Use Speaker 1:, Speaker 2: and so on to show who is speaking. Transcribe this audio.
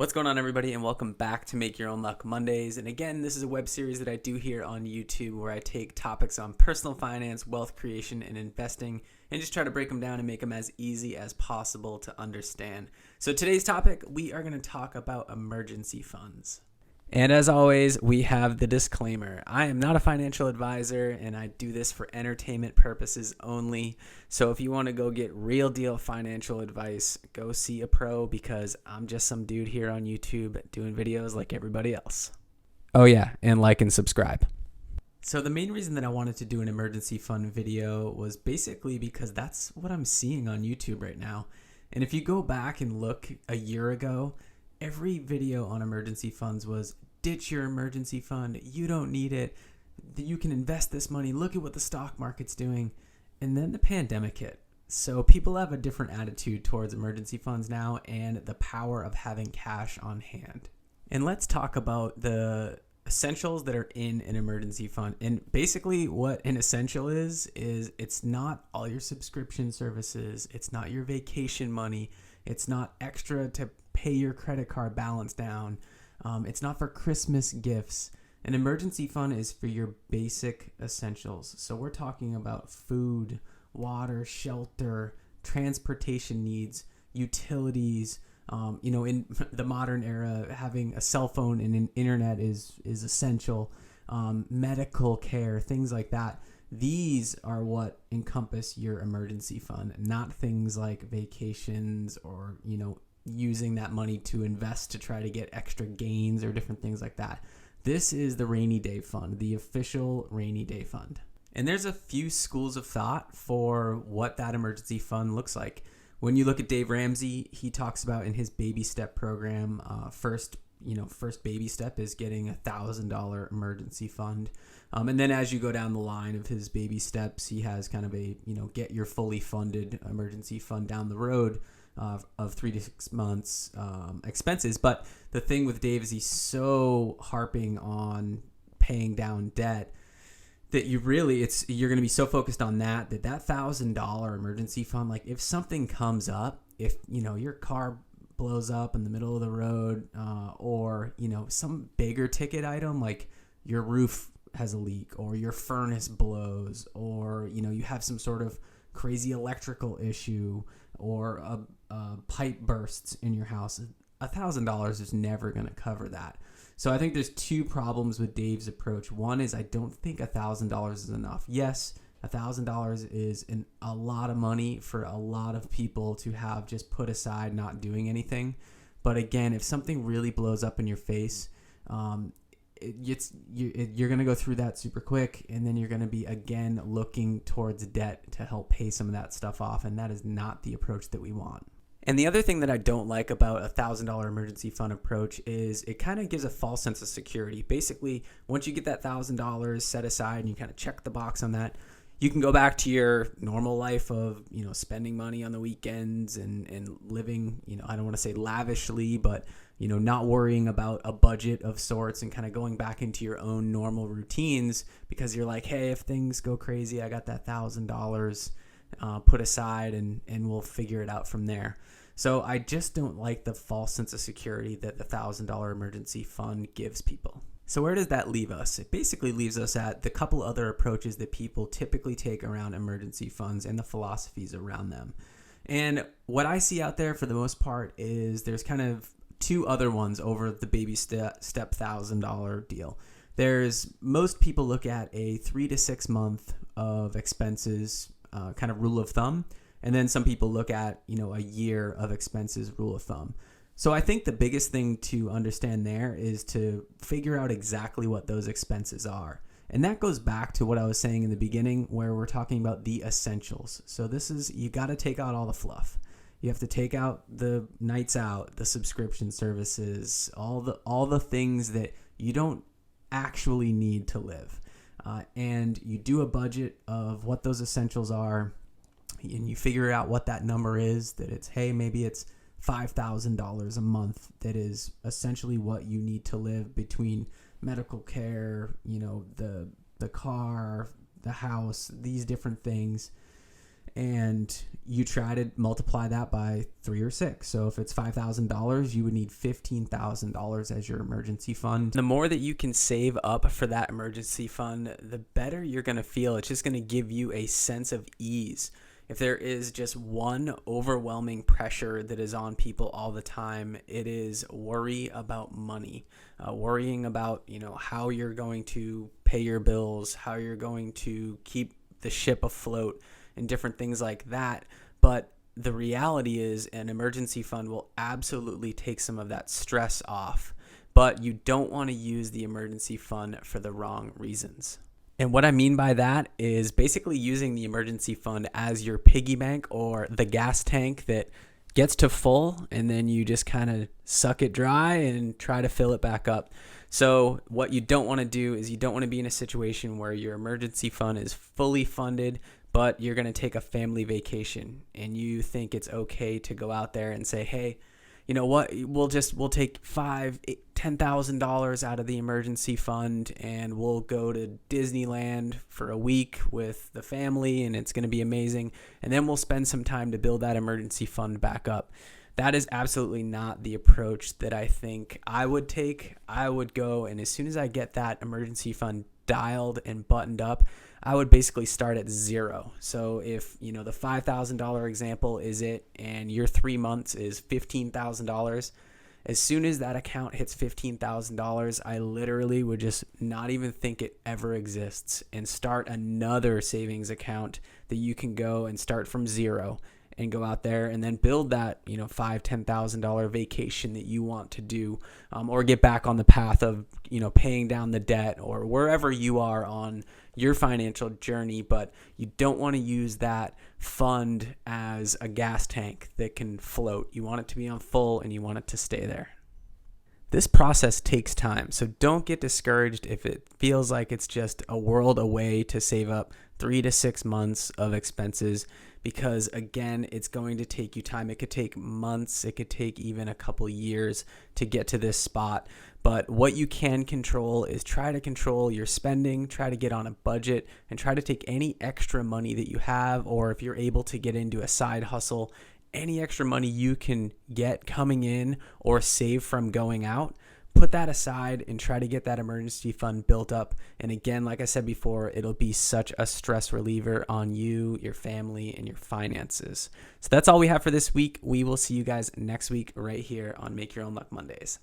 Speaker 1: What's going on, everybody, and welcome back to Make Your Own Luck Mondays. And again, this is a web series that I do here on YouTube where I take topics on personal finance, wealth creation, and investing and just try to break them down and make them as easy as possible to understand. So today's topic, we are going to talk about emergency funds. And as always, we have the disclaimer. I am not a financial advisor, and I do this for entertainment purposes only. So if you want to go get real deal financial advice, go see a pro, because I'm just some dude here on YouTube doing videos like everybody else. Oh yeah, and like and subscribe. So the main reason that I wanted to do an emergency fund video was basically because that's what I'm seeing on YouTube right now. And if you go back and look a year ago, every video on emergency funds was ditch your emergency fund. You don't need it. You can invest this money. Look at what the stock market's doing. And then the pandemic hit. So people have a different attitude towards emergency funds now and the power of having cash on hand. And let's talk about the essentials that are in an emergency fund. And basically what an essential is it's not all your subscription services. It's not your vacation money. It's not extra to pay your credit card balance down. It's not for Christmas gifts. An emergency fund is for your basic essentials. So we're talking about food, water, shelter, transportation needs, utilities. In the modern era, having a cell phone and an internet is essential. Medical care, things like that. These are what encompass your emergency fund, not things like vacations or, using that money to invest to try to get extra gains or different things like that. This is the rainy day fund, the official rainy day fund. And there's a few schools of thought for what that emergency fund looks like. When you look at Dave Ramsey, he talks about in his baby step program, first baby step is getting $1,000 emergency fund. And then as you go down the line of his baby steps, he has kind of a, get your fully funded emergency fund down the road of 3 to 6 months expenses. But the thing with Dave is he's so harping on paying down debt that you're going to be so focused on that $1,000 emergency fund, like if something comes up, if your car blows up in the middle of the road, or some bigger ticket item like your roof has a leak or your furnace blows, or you have some sort of crazy electrical issue or a pipe bursts in your house, $1,000 is never going to cover that. So I think there's two problems with Dave's approach. One is I don't think $1,000 is enough. Yes, $1,000 is a lot of money for a lot of people to have just put aside, not doing anything. But again, if something really blows up in your face, you're going to go through that super quick, and then you're going to be again looking towards debt to help pay some of that stuff off, and that is not the approach that we want. And the other thing that I don't like about $1,000 emergency fund approach is it kind of gives a false sense of security. Basically, once you get that $1,000 set aside and you kind of check the box on that, you can go back to your normal life of, spending money on the weekends and living, I don't want to say lavishly, but, not worrying about a budget of sorts and kind of going back into your own normal routines because you're like, hey, if things go crazy, I got that $1,000 put aside and we'll figure it out from there. So I just don't like the false sense of security that the $1,000 emergency fund gives people. So where does that leave us? It basically leaves us at the couple other approaches that people typically take around emergency funds and the philosophies around them. And what I see out there for the most part is there's kind of two other ones over the baby step $1,000 deal. There's most people look at a 3 to 6 month of expenses kind of rule of thumb. And then some people look at, a year of expenses rule of thumb. So I think the biggest thing to understand there is to figure out exactly what those expenses are. And that goes back to what I was saying in the beginning where we're talking about the essentials. So you got to take out all the fluff. You have to take out the nights out, the subscription services, all the things that you don't actually need to live. And you do a budget of what those essentials are, and you figure out what that number is, that it's, hey, maybe it's $5,000 a month. That is essentially what you need to live between medical care, the car, the house, these different things. and you try to multiply that by 3 or 6. So if it's $5,000, you would need $15,000 as your emergency fund. The more that you can save up for that emergency fund, the better you're going to feel. It's just going to give you a sense of ease. If there is just one overwhelming pressure that is on people all the time, it is worry about money, worrying about, how you're going to pay your bills, how you're going to keep the ship afloat, and different things like that. But the reality is an emergency fund will absolutely take some of that stress off, but you don't want to use the emergency fund for the wrong reasons. And what I mean by that is basically using the emergency fund as your piggy bank or the gas tank that gets to full, and then you just kind of suck it dry and try to fill it back up. So what you don't want to do is you don't want to be in a situation where your emergency fund is fully funded, but you're going to take a family vacation and you think it's okay to go out there and say, hey, you know what, we'll take $10,000 out of the emergency fund and we'll go to Disneyland for a week with the family and it's going to be amazing. And then we'll spend some time to build that emergency fund back up. That is absolutely not the approach that I think I would take. I would go, and as soon as I get that emergency fund dialed and buttoned up, I would basically start at zero. So if, the $5,000 example is it, and your 3 months is $15,000, as soon as that account hits $15,000, I literally would just not even think it ever exists and start another savings account that you can go and start from zero and go out there and then build that, $5,000-$10,000 vacation that you want to do, or get back on the path of, paying down the debt or wherever you are on your financial journey. But you don't want to use that fund as a gas tank that can float. You want it to be on full and you want it to stay there. This process takes time, so don't get discouraged if it feels like it's just a world away to save up 3 to 6 months of expenses, because again, it's going to take you time. It could take months, it could take even a couple years to get to this spot. But what you can control is try to control your spending, try to get on a budget, and try to take any extra money that you have, or if you're able to get into a side hustle, any extra money you can get coming in or save from going out, put that aside and try to get that emergency fund built up. And again, like I said before, it'll be such a stress reliever on you, your family, and your finances. So that's all we have for this week. We will see you guys next week right here on Make Your Own Luck Mondays.